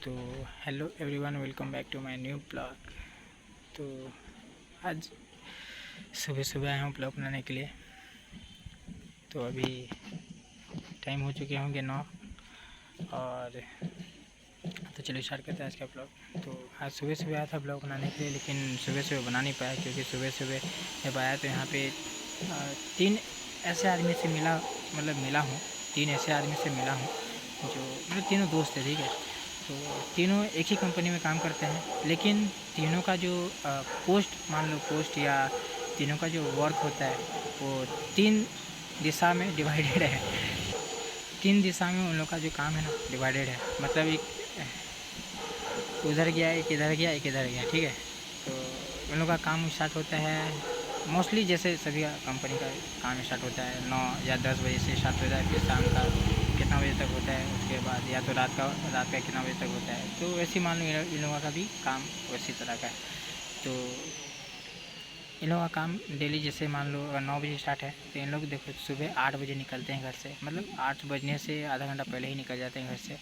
तो hello everyone, welcome back to my new blog. तो आज सुबह सुबह आया हूँ ब्लॉग बनाने के लिए। तो अभी टाइम हो चुके होंगे 9 और तो चलो स्टार्ट करते हैं आज का ब्लॉग। तो आज सुबह सुबह आया था ब्लॉग बनाने के लिए, लेकिन सुबह सुबह बना नहीं पाया क्योंकि सुबह सुबह जब आया तो यहाँ पे 3 ऐसे आदमी से मिला हूँ। 3 ऐसे आदमी से मिला हूँ जो तीनों दोस्त है, ठीक है। तो तीनों एक ही कंपनी में काम करते हैं, लेकिन तीनों का जो पोस्ट, मान लो पोस्ट या तीनों का जो वर्क होता है वो 3 दिशा में डिवाइडेड है। 3 दिशा में उन लोग का जो काम है ना डिवाइडेड है। मतलब एक उधर गया, एक इधर गया, एक इधर गया, ठीक है। तो उन लोग का काम स्टार्ट होता है मोस्टली जैसे सभी कंपनी का काम स्टार्ट होता है 9 या 10 बजे से स्टार्ट होता है, फिर शाम का कितना बजे तक होता है, उसके बाद या तो रात का कितना बजे तक होता है। तो वैसे मान लो इन लोगों का भी काम उसी तरह का है। तो इन लोगों का काम डेली जैसे मान लो अगर 9 बजे स्टार्ट है तो इन लोग देखो सुबह 8 बजे निकलते हैं घर से। मतलब 8 बजने से आधा घंटा पहले ही निकल जाते हैं घर से।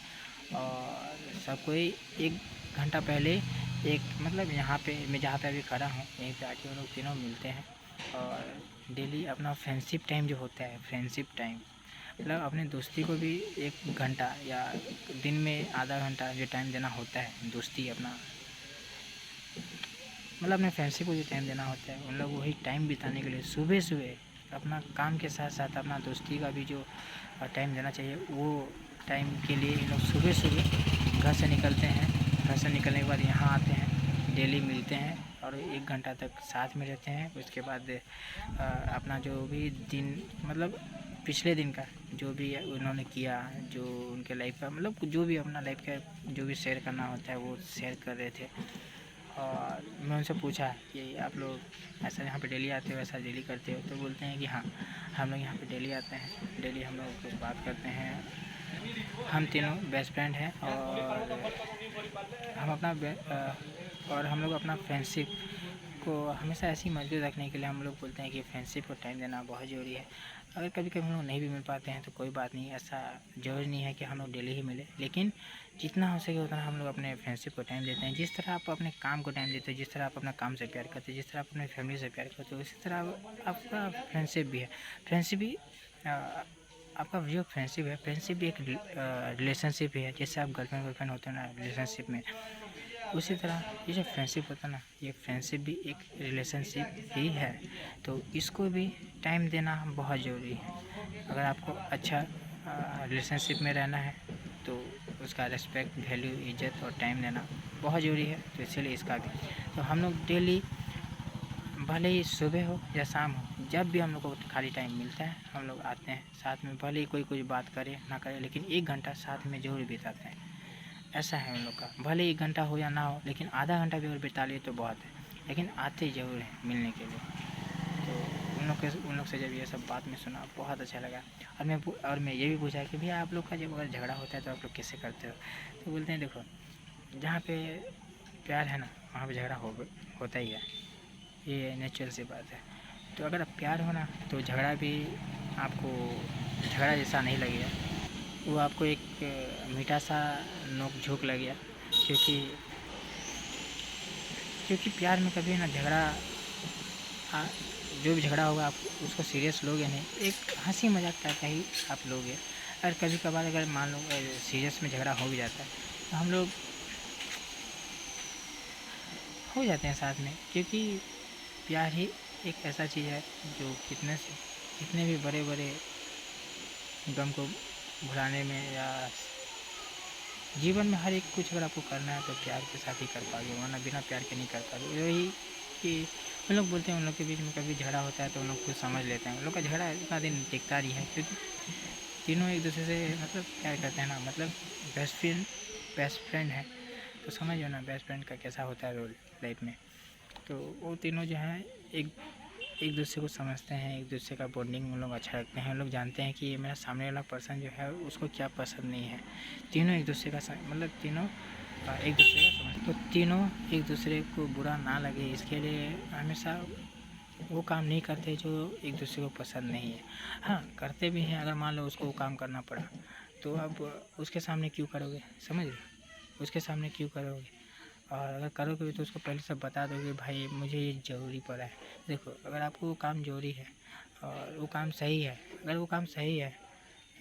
और सब कोई 1 घंटा पहले मतलब यहाँ पे मैं जहाँ पे अभी खड़ा हूँ यहीं पे आके उन लोग तीनों मिलते हैं। और डेली अपना फ्रेंडशिप टाइम जो होता है, फ्रेंडशिप टाइम मतलब अपने दोस्ती को भी 1 घंटा या दिन में आधा घंटा जो टाइम देना होता है दोस्ती अपना, मतलब अपने फ्रेंडशिप को जो टाइम देना होता है, उन लोग वही टाइम बिताने के लिए सुबह सुबह अपना काम के साथ साथ अपना दोस्ती का भी जो टाइम देना चाहिए वो टाइम के लिए इन लोग सुबह सुबह घर से निकलते हैं। घर से निकलने के बाद यहाँ आते हैं, डेली मिलते हैं और 1 घंटा तक साथ में रहते हैं। उसके बाद अपना जो भी दिन मतलब पिछले दिन का जो भी उन्होंने किया, जो उनके लाइफ का मतलब जो भी अपना लाइफ का जो भी शेयर करना होता है वो शेयर कर रहे थे। और मैं उनसे पूछा कि आप लोग ऐसा यहाँ पे डेली आते हो, ऐसा डेली करते हो? तो बोलते हैं कि हाँ, हम लोग यहाँ पे डेली आते हैं, डेली हम लोग कुछ बात करते हैं। हम तीनों बेस्ट फ्रेंड हैं और हम लोग अपना फ्रेंडशिप को हमेशा ऐसे ही मजबूत रखने के लिए हम लोग बोलते हैं कि फ्रेंडशिप को टाइम देना बहुत ज़रूरी है। अगर कभी कभी हम लोग नहीं भी मिल पाते हैं तो कोई बात नहीं, ऐसा ज़रूरी नहीं है कि हम लोग डेली ही मिले, लेकिन जितना हो सके उतना हम लोग अपने फ्रेंडशिप को टाइम देते हैं। जिस तरह आप अपने काम को टाइम देते हैं, जिस तरह आप अपना काम से प्यार करते हैं, जिस तरह आप अपने फैमिली से प्यार करते हो, उसी तरह आपका फ्रेंडशिप भी है। फ्रेंडशिप भी आपका जो फ्रेंडशिप है, फ्रेंडशिप भी एक रिलेशनशिप ही है। जैसे आप गर्लफ्रेंड वर्लफ्रेंड होते हैं ना रिलेशनशिप में, उसी तरह ये जो फ्रेंडशिप होता है ना, ये फ्रेंडशिप भी एक रिलेशनशिप ही है। तो इसको भी टाइम देना बहुत ज़रूरी है। अगर आपको अच्छा रिलेशनशिप में रहना है तो उसका रिस्पेक्ट, वैल्यू, इज़्ज़त और टाइम देना बहुत ज़रूरी है। तो इसीलिए इसका भी तो हम लोग डेली भले ही सुबह हो या शाम हो, जब भी हम लोग को खाली टाइम मिलता है हम लोग आते हैं साथ में। भले ही कोई कुछ बात करे ना करे, लेकिन 1 घंटा साथ में ज़रूर बिताते हैं। ऐसा है उन लोग का। भले 1 घंटा हो या ना हो, लेकिन आधा घंटा भी और बिता लिए तो बहुत है, लेकिन आते ज़रूर हैं मिलने के लिए। तो उन लोग से जब ये सब बात में सुना बहुत अच्छा लगा। और मैं ये भी पूछा कि भैया आप लोग का जब अगर झगड़ा होता है तो आप लोग कैसे करते हो? तो बोलते हैं देखो, जहाँ पे प्यार है ना वहाँ पे झगड़ा होता ही है, ये नेचुरल सी बात है। तो अगर प्यार हो ना तो झगड़ा भी आपको झगड़ा जैसा नहीं लगेगा, वो आपको एक मीठा सा नोक झोंक लगेगा। क्योंकि क्योंकि प्यार में कभी ना झगड़ा जो भी झगड़ा होगा आप उसको सीरियस लोगे नहीं, एक हंसी मजाक टाइप का ही आप लोगे। और कभी कभार अगर मान लो सीरियस में झगड़ा हो भी जाता है तो हम लोग हो जाते हैं साथ में, क्योंकि प्यार ही एक ऐसा चीज़ है जो कितने भी बड़े बड़े गम को भुलाने में या जीवन में हर एक कुछ अगर आपको करना है तो प्यार के साथ ही कर पाओगे, वरना बिना प्यार के नहीं कर पाओगे। यही कि उन लोग बोलते हैं उन लोग के बीच में कभी झगड़ा होता है तो उन लोग खुद समझ लेते हैं। उन लोग का झगड़ा इतना दिन टिकता नहीं है क्योंकि तीनों एक दूसरे से मतलब प्यार करते हैं ना, मतलब बेस्ट फ्रेंड है। तो समझो ना बेस्ट फ्रेंड का कैसा होता है रोल लाइफ में। तो वो तीनों जो हैं एक दूसरे को समझते हैं, एक दूसरे का बॉन्डिंग उन लोग अच्छा रखते हैं। उन लोग जानते हैं कि ये मेरा सामने वाला पर्सन जो है उसको क्या पसंद नहीं है। तीनों एक दूसरे का मतलब तीनों एक दूसरे का समझ, तो तीनों एक दूसरे को बुरा ना लगे इसके लिए हमेशा वो काम नहीं करते जो एक दूसरे को पसंद नहीं है। हाँ करते भी हैं, अगर मान लो उसको वो काम करना पड़ा तो अब उसके सामने क्यों करोगे, समझ रहे हो? उसके सामने क्यों करोगे? और अगर करोगे भी तो उसको पहले से बता दो कि भाई मुझे ये ज़रूरी पड़ा है। देखो, अगर आपको वो काम ज़रूरी है और वो काम सही है, अगर वो काम सही है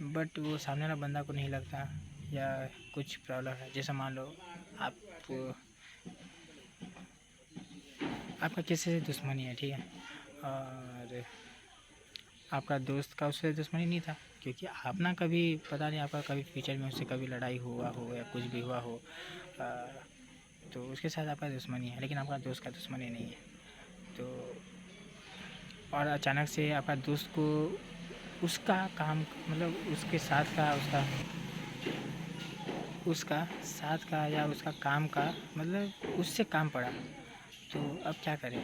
बट वो सामने वाला बंदा को नहीं लगता या कुछ प्रॉब्लम है, जैसे मान लो आप आपका किसी से दुश्मनी है, ठीक है, और आपका दोस्त का उससे दुश्मनी नहीं था, क्योंकि आपना कभी पता नहीं आपका कभी फ्यूचर में उससे कभी लड़ाई हुआ हो या कुछ भी हुआ हो, तो उसके साथ आपका दुश्मनी है, लेकिन आपका दोस्त का दुश्मनी नहीं है। तो और अचानक से आपका दोस्त को उसका काम मतलब उसके साथ का उसका साथ का या उसका काम का मतलब उससे काम पड़ा, तो अब क्या करें?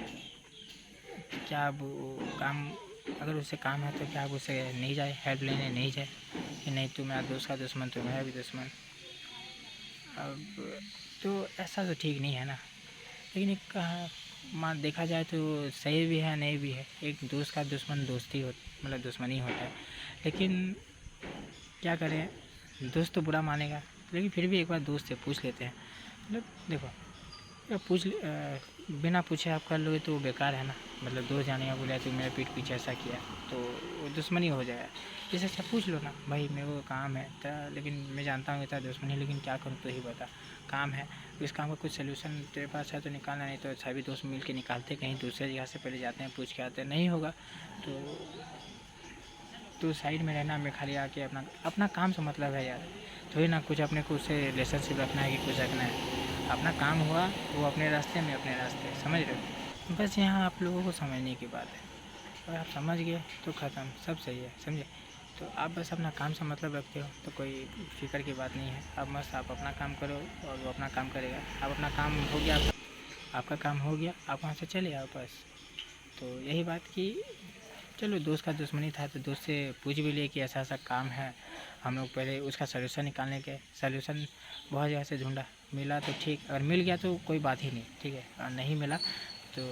क्या अब वो काम अगर उससे काम है तो क्या आप उससे नहीं जाए, हेल्प लेने नहीं जाए कि नहीं तू मेरा दोस्त का दुश्मन तो मेरा भी दुश्मन? अब तो ऐसा तो ठीक नहीं है ना। लेकिन एक मान देखा जाए तो सही भी है नहीं भी है। एक दोस्त का दुश्मन दोस्ती हो मतलब दुश्मनी होता है, लेकिन क्या करें, दोस्त तो बुरा मानेगा, लेकिन फिर भी एक बार दोस्त से पूछ लेते हैं। मतलब देखो, बिना पूछे आप कर लोगे तो वो बेकार है ना। मतलब दोस्त जाने का बोला तो मेरे पीठ पीछे ऐसा किया तो वो दुश्मनी हो जाएगा। इससे अच्छा पूछ लो ना, भाई मेरे को काम है लेकिन मैं जानता हूँ इतना दुश्मनी, लेकिन क्या करूँ तो ही बता, काम है इस काम का कुछ सोल्यूशन तेरे पास है तो निकालना, नहीं तो सभी दोस्त मिल के निकालते, कहीं दूसरे जगह से पहले जाते हैं पूछ के आते हैं, नहीं होगा तो साइड में रहना, मैं खाली आके अपना अपना काम से मतलब है यार, थोड़ी ना कुछ अपने को उससे रिलेशनशिप रखना है कि कुछ रखना है। अपना काम हुआ वो अपने रास्ते में अपने रास्ते, समझ रहे हो? बस यहाँ आप लोगों को समझने की बात है, और आप समझ गए तो ख़त्म, सब सही है, समझे? तो आप बस अपना काम से मतलब रखते हो तो कोई फिक्र की बात नहीं है। अब मस्त आप अपना काम करो और वो अपना काम करेगा। आप अपना काम हो गया, आपका काम हो गया, आप वहाँ से चले आओ बस। तो यही बात कि चलो दोस्त का दुश्मनी था तो दोस्त से पूछ भी लिए कि ऐसा ऐसा काम है, हम लोग पहले उसका सलूशन निकालने के सलूशन बहुत जगह से ढूंढा, मिला तो ठीक, अगर मिल गया तो कोई बात ही नहीं, ठीक है, और नहीं मिला तो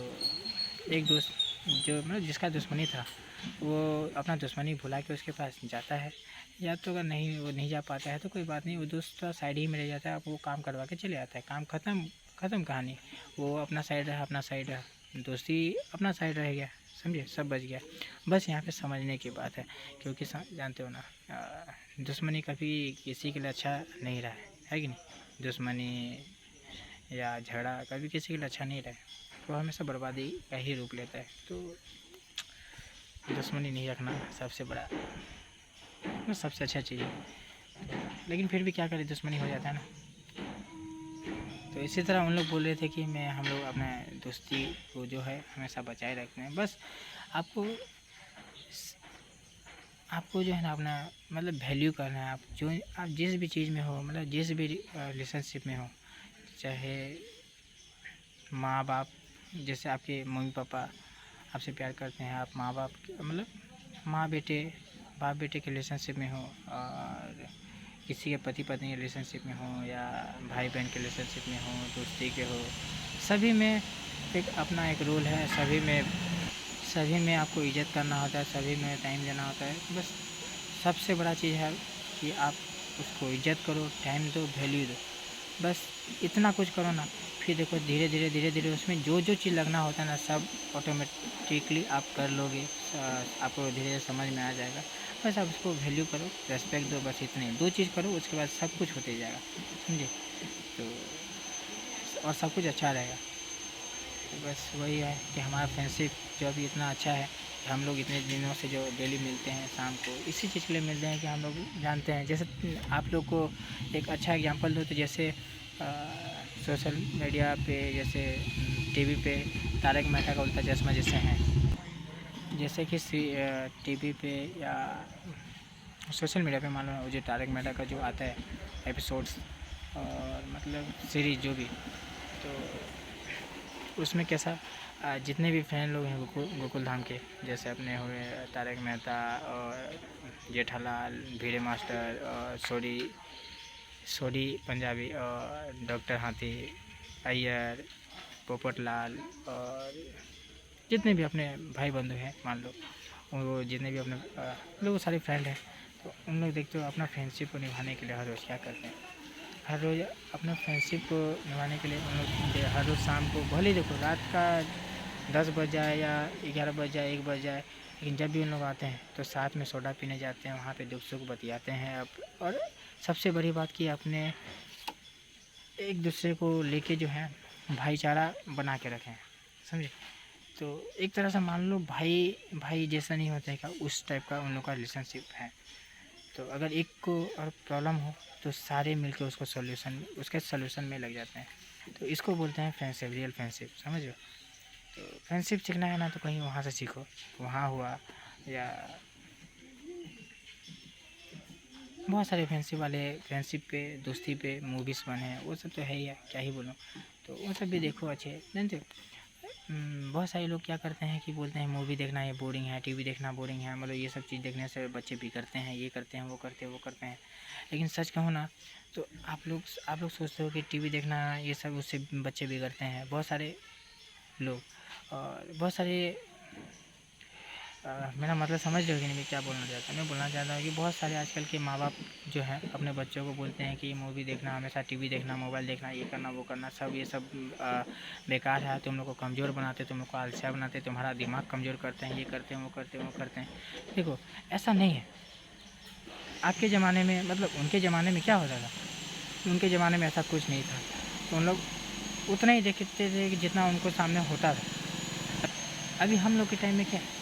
एक दोस्त जो मतलब जिसका दुश्मनी था वो अपना दुश्मनी भुला के उसके पास जाता है, या तो अगर नहीं वो नहीं जा पाता है तो कोई बात नहीं, वो दोस्त तो साइड ही में रह जाता है, वो काम करवा के चले आता है, काम ख़त्म कहानी। वो अपना साइड रहा, दोस्ती अपना साइड रह गया, समझे, सब बच गया। बस यहाँ पे समझने की बात है, क्योंकि जानते हो ना, दुश्मनी कभी किसी के लिए अच्छा नहीं रहा है कि नहीं? दुश्मनी या झगड़ा कभी किसी के लिए अच्छा नहीं रहा है, तो हमेशा बर्बादी का ही रूप लेता है। तो दुश्मनी नहीं रखना सबसे बड़ा सबसे अच्छा चीज़ है, लेकिन फिर भी क्या करें, दुश्मनी हो जाता है ना। तो इसी तरह उन लोग बोल रहे थे कि हम लोग अपने दोस्ती को जो है हमेशा बचाए रखते हैं। बस आपको जो है ना अपना मतलब वैल्यू करना है। आप जिस भी चीज़ में हो, मतलब जिस भी रिलेशनशिप में हो, चाहे माँ बाप, जैसे आपके मम्मी पापा आपसे प्यार करते हैं, आप माँ बाप मतलब माँ बेटे बाप बेटे के रिलेशनशिप में हो, और किसी के पति पत्नी के रिलेशनशिप में हो, या भाई बहन के रिलेशनशिप में हो, दोस्ती के हो, सभी में एक अपना एक रोल है। सभी में आपको इज़्ज़त करना होता है, सभी में टाइम देना होता है। बस सबसे बड़ा चीज़ है कि आप उसको इज़्ज़त करो, टाइम दो, वैल्यू दो, बस इतना कुछ करो ना। फिर देखो धीरे धीरे उसमें जो चीज़ लगना होता है ना, सब ऑटोमेटिकली आप कर लोगे, आपको धीरे धीरे समझ में आ जाएगा। बस आप उसको वैल्यू करो, रेस्पेक्ट दो, बस इतने 2 चीज़ करो, उसके बाद सब कुछ होते जाएगा, समझे? तो और सब कुछ अच्छा रहेगा। तो बस वही है कि हमारा फ्रेंडशिप जो अभी इतना अच्छा है कि हम लोग इतने दिनों से जो डेली मिलते हैं शाम को, इसी चीज़ के लिए मिलते हैं कि हम लोग जानते हैं। जैसे आप लोग को एक अच्छा एग्जांपल दो तो जैसे सोशल मीडिया पे, जैसे टीवी पे तारक मेहता का उल्टा चश्मा जैसे हैं, जैसे कि टीवी पे या सोशल मीडिया पे मान लो जो तारक मेहता का जो आता है एपिसोड्स और मतलब सीरीज़ जो भी, तो उसमें कैसा जितने भी फैन लोग हैं गोकुल धाम के, जैसे अपने हुए तारक मेहता और जेठालाल, भिड़े मास्टर और सोडी पंजाबी और डॉक्टर हाथी, अय्यर, पोपटलाल, और जितने भी अपने भाई बंधु हैं मान लो, वो जितने भी अपने लोग सारे फ्रेंड हैं, तो उन लोग देखते हो अपना फ्रेंडशिप को निभाने के लिए हर रोज़ क्या करते हैं, हर रोज़ अपना फ्रेंडशिप को निभाने के लिए उन लोग हर रोज़ शाम को भले ही देखो रात का 10 बज जाए या 11 बज जाए 1 बज जाए, लेकिन जब भी उन लोग आते हैं तो साथ में सोडा पीने जाते हैं, वहाँ पे दुख सुख बतियाते हैं। और सबसे बड़ी बात कि अपने एक दूसरे को लेके जो है भाईचारा बना के रखें, समझे। तो एक तरह से मान लो भाई भाई जैसा नहीं होता है क्या, उस टाइप का उन लोग का रिलेशनशिप है। तो अगर एक को और प्रॉब्लम हो तो सारे मिलकर उसको उसके सॉल्यूशन में लग जाते हैं। तो इसको बोलते हैं फ्रेंडशिप, रियल फ्रेंडशिप, समझ लो। तो फ्रेंडशिप सीखना है ना तो कहीं वहाँ से सीखो, वहाँ हुआ या बहुत सारे फ्रेंडशिप पे दोस्ती पे मूवीज़ बने हैं, वो सब तो है ही है, क्या ही बोलूँ। तो वो सब भी देखो, अच्छे जानते हो। बहुत सारे लोग क्या करते हैं कि बोलते हैं मूवी देखना ये बोरिंग है, टीवी देखना बोरिंग है, मतलब ये सब चीज़ देखने से बच्चे बिगड़ते हैं, ये करते हैं वो करते हैं। लेकिन सच कहूँ ना तो आप लोग सोचते हो कि टीवी देखना ये सब उससे बच्चे बिगड़ते हैं, बहुत सारे लोग। और बहुत सारे मेरा मतलब समझ रहे हो कि नहीं मैं क्या बोलना चाहता हूँ। मैं बोलना चाहता हूँ कि बहुत सारे आजकल के माँ बाप जो हैं अपने बच्चों को बोलते हैं कि मूवी देखना, हमेशा टीवी देखना, मोबाइल देखना, ये करना वो करना, सब ये सब बेकार है, तुम लोग को कमज़ोर बनाते, तुम लोग को आलसिया बनाते, तुम्हारा दिमाग कमज़ोर करते हैं, ये करते हैं वो करते हैं। देखो ऐसा नहीं है। आपके ज़माने में मतलब उनके ज़माने में क्या होता था, उनके ज़माने में ऐसा कुछ नहीं था। तो उन लोग उतना ही देखते थे कि जितना उनको सामने होता था। अभी हम लोग के टाइम में क्या है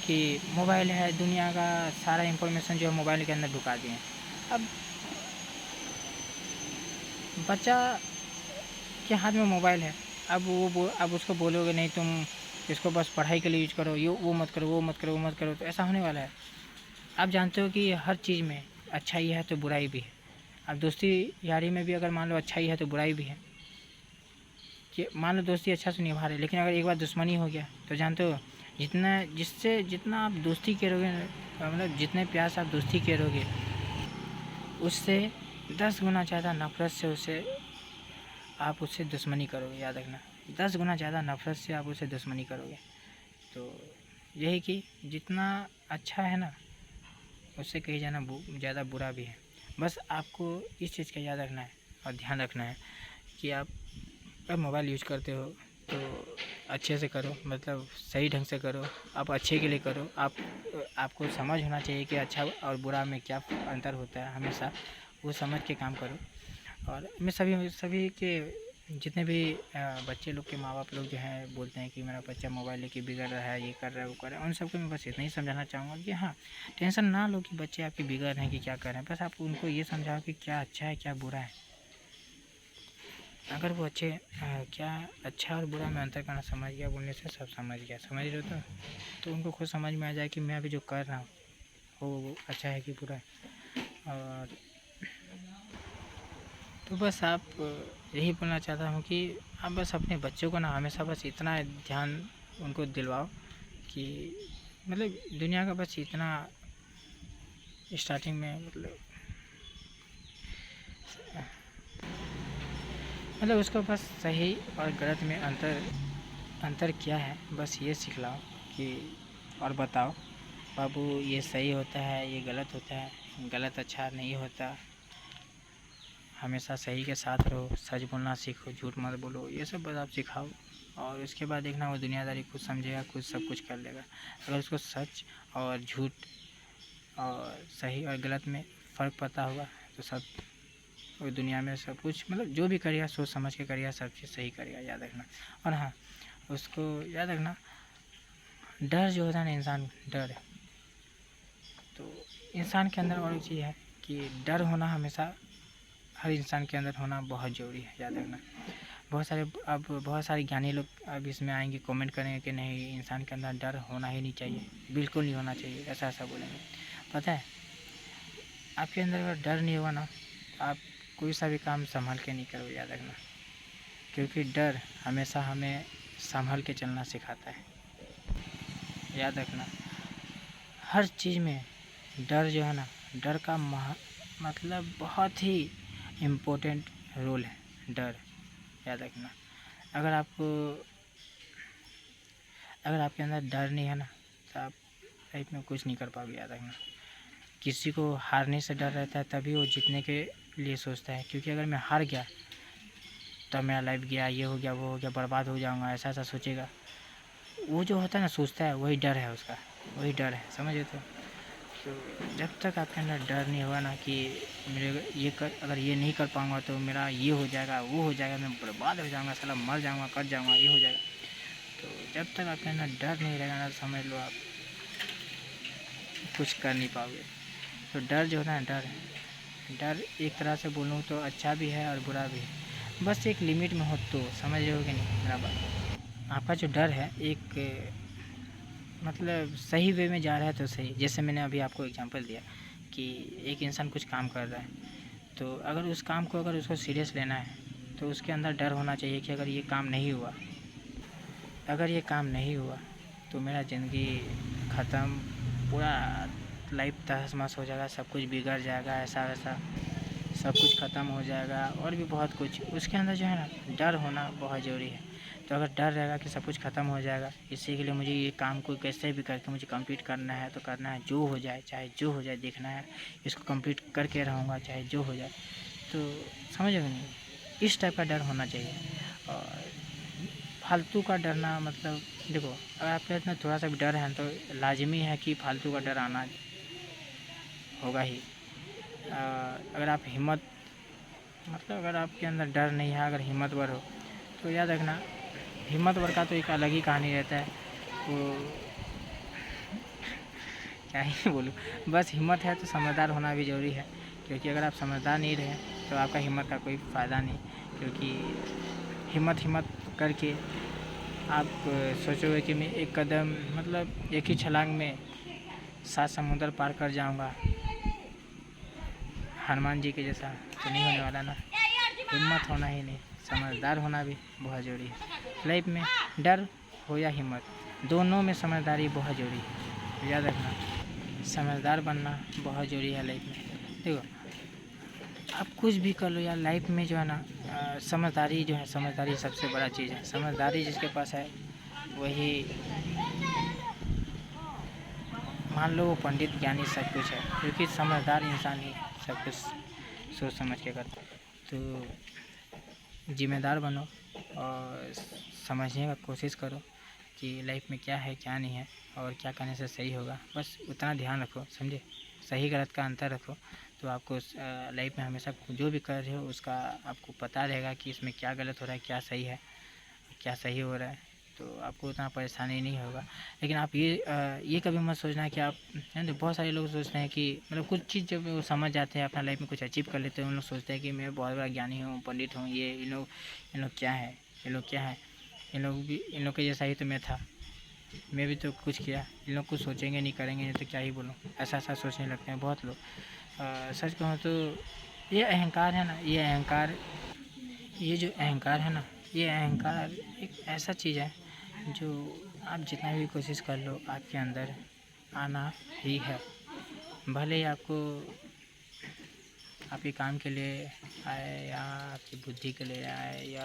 कि मोबाइल है, दुनिया का सारा इन्फॉर्मेशन जो है मोबाइल के अंदर ढुका दिए हैं। अब बच्चा के हाथ में मोबाइल है, अब उसको बोलोगे नहीं तुम इसको बस पढ़ाई के लिए यूज करो, ये वो मत करो वो मत करो वो मत करो, तो ऐसा होने वाला है। आप जानते हो कि हर चीज़ में अच्छाई है तो बुराई भी है। अब दोस्ती यारी में भी अगर मान लो अच्छाई है तो बुराई भी है। कि मान लो दोस्ती अच्छा से निभा रहे, लेकिन अगर एक बार दुश्मनी हो गया तो जानते हो जितना आप दोस्ती करोगे, मतलब जितने प्यार से आप दोस्ती करोगे उससे 10 गुना ज़्यादा नफ़रत से आप उससे दुश्मनी करोगे, याद रखना। 10 गुना ज़्यादा नफ़रत से आप उससे दुश्मनी करोगे। तो यही कि जितना अच्छा है ना उससे कहीं ज़्यादा बुरा भी है। बस आपको इस चीज़ का याद रखना है और ध्यान रखना है कि आप अगर मोबाइल यूज करते हो तो अच्छे से करो, मतलब सही ढंग से करो, आप अच्छे के लिए करो। आपको समझ होना चाहिए कि अच्छा और बुरा में क्या अंतर होता है, हमेशा वो समझ के काम करो। और मैं सभी के जितने भी बच्चे लोग के माँ बाप लोग जो हैं बोलते हैं कि मेरा बच्चा मोबाइल लेके बिगड़ रहा है, ये कर रहा है वो कर रहा है, उन सबको मैं बस इतना ही समझाना चाहूँगा कि हाँ, टेंशन ना लो कि बच्चे आपके बिगड़ रहे हैं कि क्या कर रहे हैं। बस आप उनको ये समझाओ कि क्या अच्छा है क्या बुरा है। अगर वो क्या अच्छा और बुरा में अंतर करना समझ गया, बोलने से सब समझ गया, समझ रहे हो। तो उनको खुद समझ में आ जाए कि मैं अभी जो कर रहा हूँ वो अच्छा है कि बुरा है। और तो बस आप यही बोलना चाहता हूँ कि आप बस अपने बच्चों को ना हमेशा बस इतना ध्यान उनको दिलवाओ कि मतलब दुनिया का बस इतना स्टार्टिंग में मतलब उसको बस सही और गलत में अंतर क्या है बस ये सिखलाओ कि और बताओ बाबू ये सही होता है ये गलत होता है, गलत अच्छा नहीं होता। हमेशा सही के साथ रहो, सच बोलना सीखो, झूठ मत बोलो, ये सब बस आप सिखाओ। और उसके बाद देखना वो दुनियादारी खुद समझेगा, खुद सब कुछ कर लेगा। अगर उसको सच और झूठ और सही और गलत में फ़र्क पता होगा तो सब वो दुनिया में सब कुछ मतलब जो भी करेगा सोच समझ के करेगा, सब चीज़ सही करेगा, याद रखना। और हाँ, उसको याद रखना डर जो होता है ना, इंसान डर, तो इंसान के अंदर और एक चीज़ है कि डर होना हमेशा हर इंसान के अंदर होना बहुत ज़रूरी है, याद रखना। बहुत सारे ज्ञानी लोग अब इसमें आएंगे, कमेंट करेंगे कि नहीं इंसान के अंदर डर होना ही नहीं चाहिए, बिल्कुल नहीं होना चाहिए, ऐसा बोलेंगे। पता है आपके अंदर अगर डर नहीं होगा ना आप कोई सा भी काम संभाल के नहीं करोगे, याद रखना। क्योंकि डर हमेशा हमें संभल के चलना सिखाता है, याद रखना। हर चीज़ में डर जो है ना, डर का मतलब बहुत ही इम्पोर्टेंट रोल है डर, याद रखना। अगर आपके अंदर डर नहीं है ना तो आप लाइफ में कुछ नहीं कर पाओगे, याद रखना। किसी को हारने से डर रहता है तभी वो जीतने के लिए सोचता है, क्योंकि अगर मैं हार गया तब मेरा लाइफ गया, ये हो गया, वो हो गया, बर्बाद हो जाऊंगा, ऐसा ऐसा सोचेगा। वो जो होता है ना, सोचता है, वही डर है उसका, वही डर है, समझे। तो जब तक आपके अंदर डर नहीं होगा ना कि मेरे अगर ये नहीं कर पाऊँगा तो मेरा ये हो जाएगा, वो हो जाएगा, मैं बर्बाद हो जाऊँगा, साला मर जाऊँगा, कट जाऊँगा, ये हो जाएगा। तो जब तक आपके अंदर डर नहीं रहेगा ना, समझ लो आप कुछ कर नहीं पाओगे। तो डर जो होता है, डर एक तरह से बोलूँ तो अच्छा भी है और बुरा भी है, बस एक लिमिट में हो तो। समझ रहे हो कि नहीं मेरा बात। आपका जो डर है एक मतलब सही वे में जा रहा है तो सही। जैसे मैंने अभी आपको एग्जांपल दिया कि एक इंसान कुछ काम कर रहा है, तो अगर उस काम को अगर उसको सीरियस लेना है तो उसके अंदर डर होना चाहिए कि अगर ये काम नहीं हुआ, अगर ये काम नहीं हुआ तो मेरा ज़िंदगी ख़त्म, पूरा लाइफ तहस-महस हो जाएगा, सब कुछ बिगड़ जाएगा, ऐसा वैसा सब कुछ ख़त्म हो जाएगा, और भी बहुत कुछ। उसके अंदर जो है ना, डर होना बहुत ज़रूरी है। तो अगर डर रहेगा कि सब कुछ ख़त्म हो जाएगा, इसी के लिए मुझे ये काम को कैसे भी करके मुझे कंप्लीट करना है, तो करना है, जो हो जाए, चाहे जो हो जाए, देखना है, इसको कंप्लीट करके रहूँगा चाहे जो हो जाए। तो समझ रहे हो नहीं, इस टाइप का डर होना चाहिए। और फालतू का डरना मतलब देखो, अगर आपके इतना थोड़ा सा भी डर है तो लाजमी है कि फालतू का डर आना होगा ही। अगर आप हिम्मत मतलब अगर आपके अंदर डर नहीं है, अगर हिम्मतवर हो, तो याद रखना, हिम्मतवर का तो एक अलग ही कहानी रहता है। वो क्या ही बोलूँ, बस हिम्मत है तो समझदार होना भी ज़रूरी है, क्योंकि अगर आप समझदार नहीं रहे तो आपका हिम्मत का कोई फ़ायदा नहीं। क्योंकि हिम्मत करके आप सोचोगे कि मैं एक कदम मतलब एक ही छलांग में 7 समुंदर पार कर जाऊंगा, हनुमान जी के जैसा, तो नहीं होने वाला ना। हिम्मत होना ही नहीं, समझदार होना भी बहुत ज़रूरी है लाइफ में। डर हो या हिम्मत, दोनों में समझदारी बहुत ज़रूरी है, याद रखना। समझदार बनना बहुत ज़रूरी है लाइफ में। देखो, आप कुछ भी कर लो यार लाइफ में, जो है ना, समझदारी जो है, समझदारी सबसे बड़ा चीज़ है। समझदारी जिसके पास है वही, मान लो वो पंडित ज्ञानी सब कुछ है, क्योंकि समझदार इंसान ही सब कुछ सोच समझ के करता है। तो जिम्मेदार बनो और समझने का कोशिश करो कि लाइफ में क्या है क्या नहीं है और क्या करने से सही होगा, बस उतना ध्यान रखो, समझे। सही गलत का अंतर रखो, तो आपको लाइफ में हमेशा जो भी कर रहे हो उसका आपको पता रहेगा कि इसमें क्या गलत हो रहा है, क्या सही है, क्या सही हो रहा है। तो आपको उतना परेशानी नहीं होगा। लेकिन आप ये कभी मत सोचना कि आप, तो बहुत सारे लोग सोचते हैं कि मतलब कुछ चीज़ जब वो समझ जाते हैं, अपना लाइफ में कुछ अचीव कर लेते हैं, उन लोग सोचते हैं कि मैं बहुत बड़ा ज्ञानी हूँ, पंडित हूँ, ये इन लोग क्या है, ये लोग क्या है, इन लोग भी, इन लोग के जैसा ही तो मैं था, मैं भी तो कुछ किया, इन लोग कुछ सोचेंगे नहीं, करेंगे नहीं, तो क्या ही बोलूँ, ऐसा ऐसा सोचने लगते हैं बहुत लोग। सच कहूँ तो ये अहंकार है ना, ये जो अहंकार है ना, ये अहंकार एक ऐसा चीज़ है जो आप जितना भी कोशिश कर लो आपके अंदर आना ही है। भले ही आपको आपके काम के लिए आए या आपकी बुद्धि के लिए आए या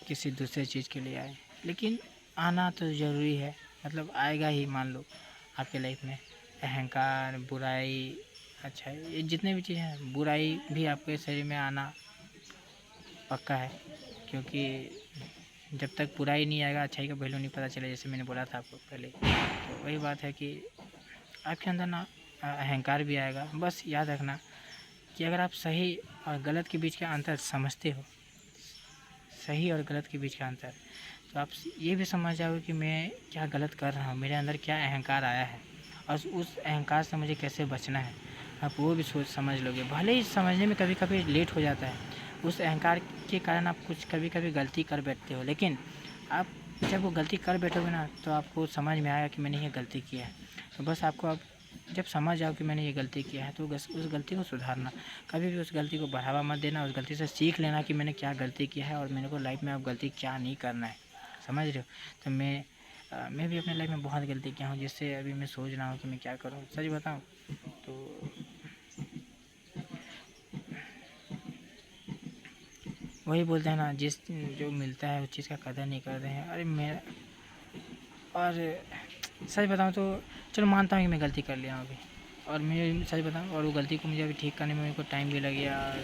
किसी दूसरे चीज़ के लिए आए, लेकिन आना तो ज़रूरी है। मतलब आएगा ही। मान लो आपके लाइफ में अहंकार, बुराई, अच्छा ये जितने भी चीज़ हैं, बुराई भी आपके शरीर में आना पक्का है, क्योंकि जब तक बुराई नहीं आएगा अच्छाई का वैल्यू नहीं पता चले, जैसे मैंने बोला था आपको पहले। तो वही बात है कि आपके अंदर ना अहंकार भी आएगा। बस याद रखना कि अगर आप सही और गलत के बीच का अंतर समझते हो, सही और गलत के बीच का अंतर, तो आप ये भी समझ जाओगे कि मैं क्या गलत कर रहा हूँ, मेरे अंदर क्या अहंकार आया है और उस अहंकार से मुझे कैसे बचना है, आप वो भी सोच समझ लोगे। भले ही समझने में कभी कभी लेट हो जाता है, उस अहंकार के कारण आप कुछ कभी कभी गलती कर बैठते हो, लेकिन आप जब वो गलती कर बैठोगे ना तो आपको समझ में आएगा कि मैंने ये गलती किया है। तो बस आपको अब जब समझ जाओ कि मैंने ये गलती किया है तो उस गलती को सुधारना, कभी भी उस गलती को बढ़ावा मत देना, उस गलती से सीख लेना कि मैंने क्या गलती किया है और मेरे को लाइफ में अब गलती क्या नहीं करना है, समझ रहे हो। तो मैं भी अपने लाइफ में बहुत गलती किया हूँ, जिससे अभी मैं सोच रहा हूँ कि मैं क्या करूँ। सच बताऊँ तो वही बोलते हैं ना, जिस जो मिलता है उस चीज़ का कदर नहीं कर रहे हैं। अरे मेरा, और सच बताऊँ तो चलो मानता हूँ कि मैं गलती कर लिया हूँ अभी, और मैं सच बताऊँ, और वो गलती को मुझे अभी ठीक करने में मेरे को टाइम भी लग गया। और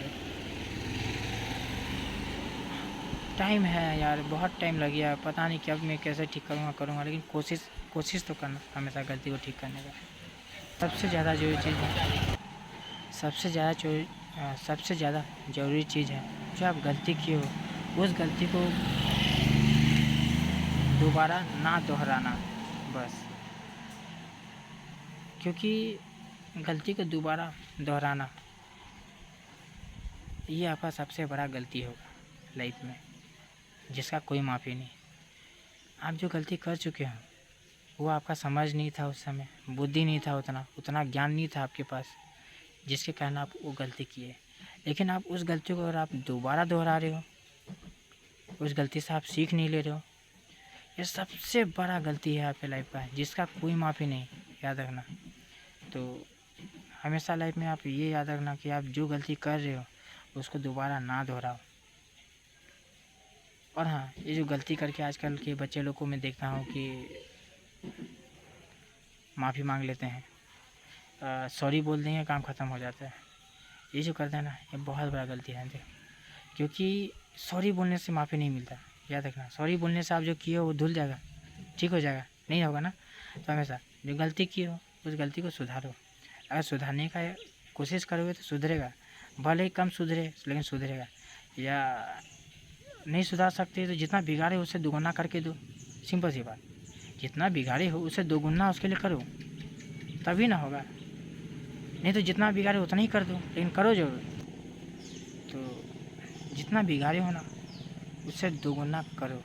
टाइम है यार, बहुत टाइम लग गया। पता नहीं कब मैं कैसे ठीक करूँगा, लेकिन कोशिश तो करना हमेशा गलती को ठीक करने का। सबसे ज़्यादा ज़रूरी चीज़ है, सबसे ज़्यादा ज़रूरी चीज़ है, जो आप गलती किए हो उस गलती को दोबारा ना दोहराना, बस। क्योंकि गलती को दोबारा दोहराना ये आपका सबसे बड़ा गलती होगा लाइफ में, जिसका कोई माफ़ी नहीं। आप जो गलती कर चुके हो वो आपका समझ नहीं था उस समय, बुद्धि नहीं था, उतना ज्ञान नहीं था आपके पास, जिसके कारण आप वो गलती किए। लेकिन आप उस गलती को अगर आप दोबारा दोहरा रहे हो, उस गलती से आप सीख नहीं ले रहे हो, ये सबसे बड़ा गलती है आपके लाइफ का, जिसका कोई माफ़ी नहीं, याद रखना। तो हमेशा लाइफ में आप ये याद रखना कि आप जो गलती कर रहे हो उसको दोबारा ना दोहराओ। और हाँ, ये जो गलती करके आजकल के बच्चे लोग को मैं देखता हूँ कि माफ़ी मांग लेते हैं, सॉरी बोल देंगे, काम ख़त्म हो जाता है। ये जो करते हैं ना, ये बहुत बड़ा गलती है। क्योंकि सॉरी बोलने से माफ़ी नहीं मिलता, याद रखना। सॉरी बोलने से आप जो किए हो वो धुल जाएगा, ठीक हो जाएगा, नहीं होगा ना। तो हमेशा जो गलती की हो उस गलती को सुधारो। अगर सुधारने का कोशिश करोगे तो सुधरेगा, भले ही कम सुधरे लेकिन सुधरेगा। या नहीं सुधार सकते तो जितना बिगाड़े उससे दोगुना करके दो, सिंपल सी बात। जितना बिगाड़े हो उससे दोगुना उसके लिए करो, तभी ना होगा। नहीं तो जितना बिगाड़े उतना ही कर दो, लेकिन करो जरूर। तो जितना बिगाड़े हो ना उससे दोगुना करो।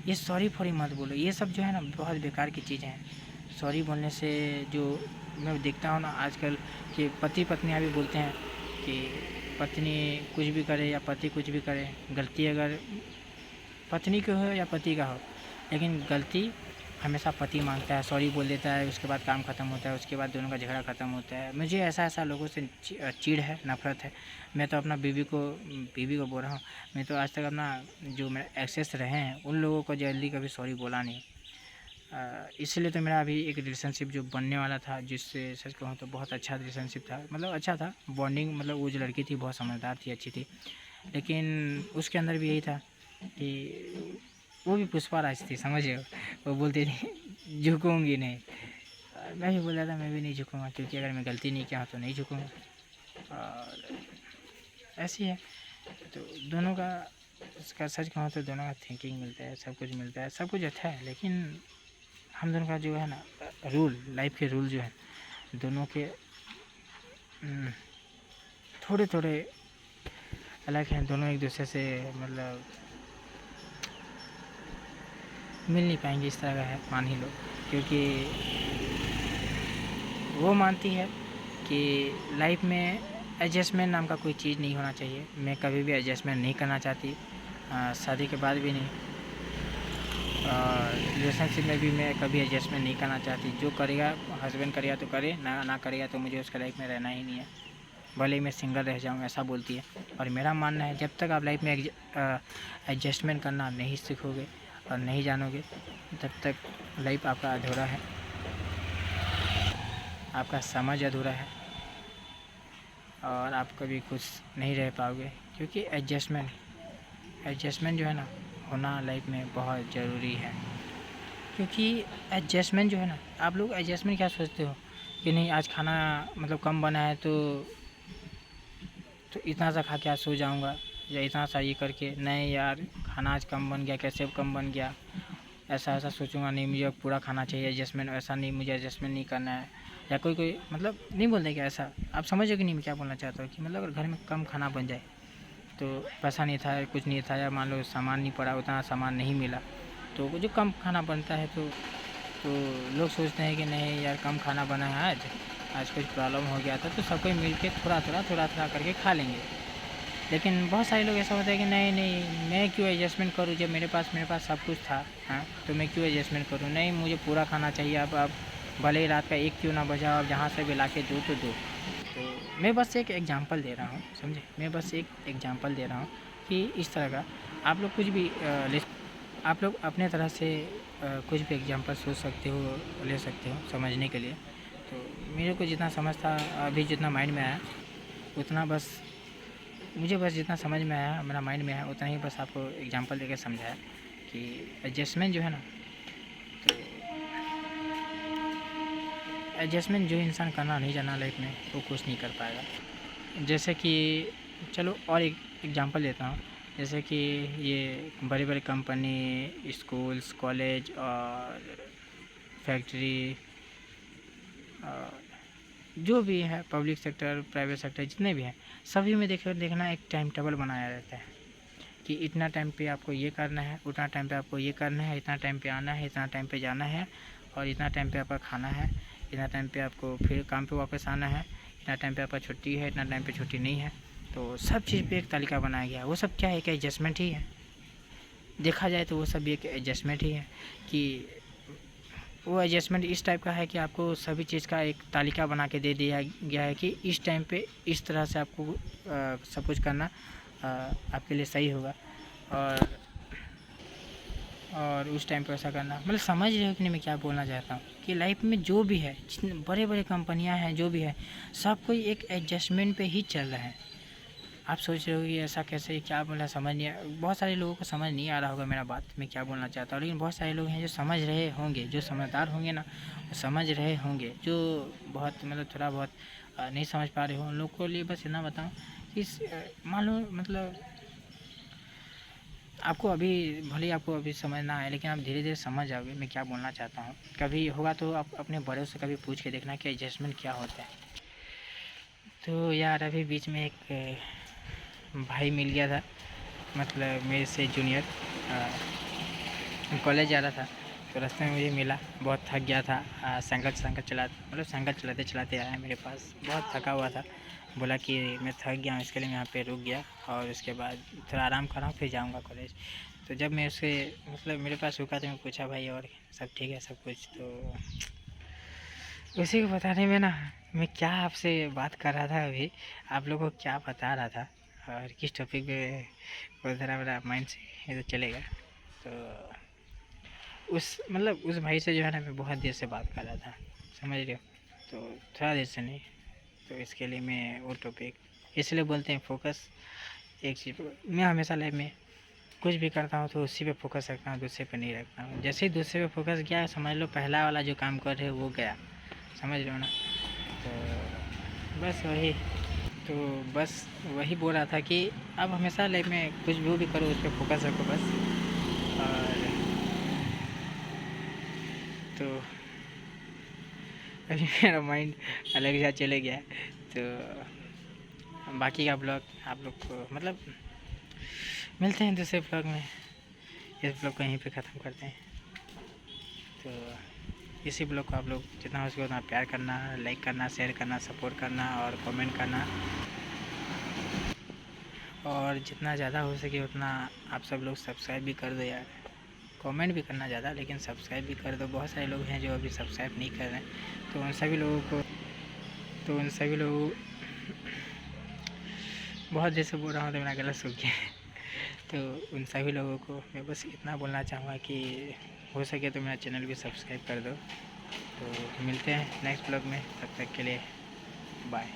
ये सॉरी फॉरी मत बोलो, ये सब जो है ना बहुत बेकार की चीज़ें हैं। सॉरी बोलने से जो मैं देखता हूँ ना आजकल कि पति पत्नियाँ भी बोलते हैं कि पत्नी कुछ भी करे या पति कुछ भी करे, गलती अगर पत्नी की हो या पति का हो, लेकिन गलती हमेशा पति मांगता है, सॉरी बोल देता है, उसके बाद काम ख़त्म होता है, उसके बाद दोनों का झगड़ा ख़त्म होता है। मुझे ऐसा लोगों से चिढ़ है, नफ़रत है। मैं तो अपना बीवी को बोल रहा हूँ, मैं तो आज तक अपना जो मेरे एक्सेस रहे हैं उन लोगों को जल्दी कभी सॉरी बोला नहीं। इसलिए तो मेरा अभी एक रिलेशनशिप जो बनने वाला था, जिससे सच कहूँ तो बहुत अच्छा रिलेशनशिप था, मतलब अच्छा था बॉन्डिंग। मतलब वो जो लड़की थी बहुत समझदार थी, अच्छी थी, लेकिन उसके अंदर भी यही था कि वो भी पुष्पा राज थी, समझे। वो बोलती थी झुकूंगी नहीं, मैं भी बोला था मैं भी नहीं झुकूंगा, क्योंकि अगर मैं गलती नहीं किया तो नहीं झुकूंगा। और ऐसी है तो दोनों का, इसका सच कहूँ तो दोनों का थिंकिंग मिलता है, सब कुछ मिलता है, सब कुछ अच्छा है। लेकिन हम दोनों का जो है ना रूल, लाइफ के रूल जो है दोनों के थोड़े थोड़े अलग हैं। दोनों एक दूसरे से मतलब मिल नहीं पाएंगे, इस तरह का है, मान ही लो। क्योंकि वो मानती है कि लाइफ में एडजस्टमेंट नाम का कोई चीज़ नहीं होना चाहिए। मैं कभी भी एडजस्टमेंट नहीं करना चाहती, शादी के बाद भी नहीं, और रिलेशनशिप में भी मैं कभी एडजस्टमेंट नहीं करना चाहती। जो करेगा हस्बैंड करेगा तो करे, ना करेगा तो मुझे उसका लाइफ में रहना ही नहीं है, भले ही मैं सिंगल रह जाऊँ, ऐसा बोलती है। और मेरा मानना है जब तक आप लाइफ में एडजस्टमेंट करना नहीं सीखोगे और नहीं जानोगे, तब तक लाइफ आपका अधूरा है, आपका समझ अधूरा है, और आप कभी खुश नहीं रह पाओगे। क्योंकि एडजस्टमेंट जो है ना होना लाइफ में बहुत ज़रूरी है। क्योंकि एडजस्टमेंट जो है ना, आप लोग एडजस्टमेंट क्या सोचते हो कि नहीं आज खाना मतलब कम बना है तो इतना सा खा के आज सो जाऊँगा, या इतना सा ये करके, नहीं यार खाना आज कम बन गया, कैसे कम बन गया, ऐसा सोचूंगा नहीं, मुझे पूरा खाना चाहिए, एडजस्टमेंट ऐसा नहीं, मुझे एडजस्टमेंट नहीं करना है। या कोई मतलब नहीं बोलते क्या ऐसा, आप समझो कि नहीं मैं क्या बोलना चाहता हूँ कि मतलब अगर घर में कम खाना बन जाए तो पैसा नहीं था, कुछ नहीं था, या मान लो सामान नहीं पड़ा, उतना सामान नहीं मिला, तो जो कम खाना बनता है तो लोग सोचते हैं कि नहीं यार कम खाना बना है, आज कुछ प्रॉब्लम हो गया था, तो सब कोई मिल के थोड़ा करके खा लेंगे। लेकिन बहुत सारे लोग ऐसा होता है कि नहीं मैं क्यों एडजस्टमेंट करूँ, जब मेरे पास सब कुछ था, हाँ, तो मैं क्यों एडजस्टमेंट करूँ, नहीं मुझे पूरा खाना चाहिए। अब भले ही रात का 1 क्यों ना बजा, अब जहाँ से भी ला के दो तो दो। तो मैं बस एक एग्जांपल दे रहा हूँ, समझे, मैं बस एक एग्जांपल दे रहा हूँ कि इस तरह का आप लोग कुछ भी आप लोग अपने तरह से कुछ भी एग्जांपल सोच सकते हो, ले सकते हो समझने के लिए। तो मेरे को जितना समझ था, अभी जितना माइंड में आया उतना बस, मुझे बस जितना समझ में आया, मेरा माइंड में है उतना ही बस आपको एग्जांपल देकर समझाया कि एडजस्टमेंट जो है ना, तो एडजस्टमेंट जो इंसान करना नहीं जाना लाइफ में वो कुछ नहीं कर पाएगा। जैसे कि चलो और एक एग्जांपल देता हूँ, जैसे कि ये बड़े बड़े कंपनी, स्कूल्स, कॉलेज और फैक्ट्री, जो भी है पब्लिक सेक्टर, प्राइवेट सेक्टर, जितने भी हैं सभी में देखना एक टाइम टेबल बनाया रहता है कि इतना टाइम पे आपको ये करना है, उतना टाइम पे आपको ये करना है, इतना टाइम पे आना है, इतना टाइम पे जाना है, और इतना टाइम पे आपका खाना है, इतना टाइम पे आपको फिर काम पे वापस आना है, इतना टाइम पे आपका छुट्टी है, इतना टाइम पे छुट्टी नहीं है। तो सब चीज़ पे एक तालिका बनाया गया है। वो सब क्या है, एक एडजस्टमेंट ही है। देखा जाए तो वो सब एक एडजस्टमेंट ही है कि वो एडजस्टमेंट इस टाइप का है कि आपको सभी चीज़ का एक तालिका बना के दे दिया गया है कि इस टाइम पे इस तरह से आपको सब कुछ करना आपके लिए सही होगा, और उस टाइम पे ऐसा करना। मतलब समझ रहे हो कि नहीं मैं क्या बोलना चाहता हूँ, कि लाइफ में जो भी है, जितने बड़े बड़े कंपनियाँ हैं, जो भी है, सब कोई एक एडजस्टमेंट पे ही चल रहा है। आप सोच रहे हो कि ऐसा कैसे, क्या बोला, समझ नहीं बहुत सारे लोगों को समझ नहीं आ रहा होगा मेरा बात, मैं क्या बोलना चाहता हूँ, लेकिन बहुत सारे लोग हैं जो समझ रहे होंगे, जो समझदार होंगे ना, वो समझ रहे होंगे। जो बहुत मतलब थोड़ा बहुत नहीं समझ पा रहे हो, उन लोग को लिए बस इतना बताऊँ कि मान लो मतलब आपको अभी, भले ही आपको अभी समझ ना आए, लेकिन आप धीरे धीरे समझ जाओगे मैं क्या बोलना चाहता हूँ। कभी होगा तो आप अपने बड़ों से कभी पूछ के देखना कि एडजस्टमेंट क्या होता है। तो यार अभी बीच में एक भाई मिल गया था, मतलब मेरे से जूनियर, कॉलेज जा रहा था, तो रास्ते में मुझे मिला, बहुत थक गया था, साइकिल चलाते चलाते आया मेरे पास, बहुत थका हुआ था। बोला कि मैं थक गया हूँ, इसके लिए मैं यहाँ पे रुक गया और उसके बाद थोड़ा आराम कर रहा हूँ, फिर जाऊँगा कॉलेज। तो जब मैं उससे मतलब मेरे पास रुका तो मैं पूछा, भाई और सब ठीक है सब कुछ? तो उसी को बताने में ना मैं क्या आपसे बात कर रहा था अभी, आप लोगों को क्या बता रहा था और किस टॉपिक पे, वो ज़रा मेरा माइंड से ये तो चलेगा। तो उस भाई से जो है ना मैं बहुत देर से बात कर रहा था, समझ रहे हो? तो थोड़ा देर से नहीं, तो इसके लिए मैं वो टॉपिक, इसलिए बोलते हैं फोकस एक चीज़ पर। मैं हमेशा लाइफ में कुछ भी करता हूँ तो उसी पे फोकस रखता हूँ, दूसरे पे नहीं रखता हूँ। जैसे ही दूसरे पे फोकस गया, समझ लो पहला वाला जो काम कर रहे हो वो गया, समझ रहे हो ना? तो बस वही बोल रहा था कि अब हमेशा लाइफ में कुछ भी करो उस पर फोकस रखो बस। और तो अभी मेरा माइंड अलग जा चले गया। तो बाकी का ब्लॉग आप लोग को मतलब मिलते हैं दूसरे ब्लॉग में, इस ब्लॉग को यहीं पे ख़त्म करते हैं। तो इसी ब्लॉग को आप लोग जितना हो सके उतना प्यार करना, लाइक करना, शेयर करना, सपोर्ट करना और कमेंट करना, और जितना ज़्यादा हो सके उतना आप सब लोग सब्सक्राइब भी कर दो यार। कमेंट भी करना ज़्यादा, लेकिन सब्सक्राइब भी कर दो। बहुत सारे लोग हैं जो अभी सब्सक्राइब नहीं कर रहे हैं, तो उन सभी लोगों बहुत जैसे बोल रहा हूँ तो मेरा गला सूख गया है। तो उन सभी लोगों को मैं बस इतना बोलना चाहूँगा कि हो सके तो मेरा चैनल भी सब्सक्राइब कर दो। तो मिलते हैं नेक्स्ट ब्लॉग में, तब तक के लिए बाय।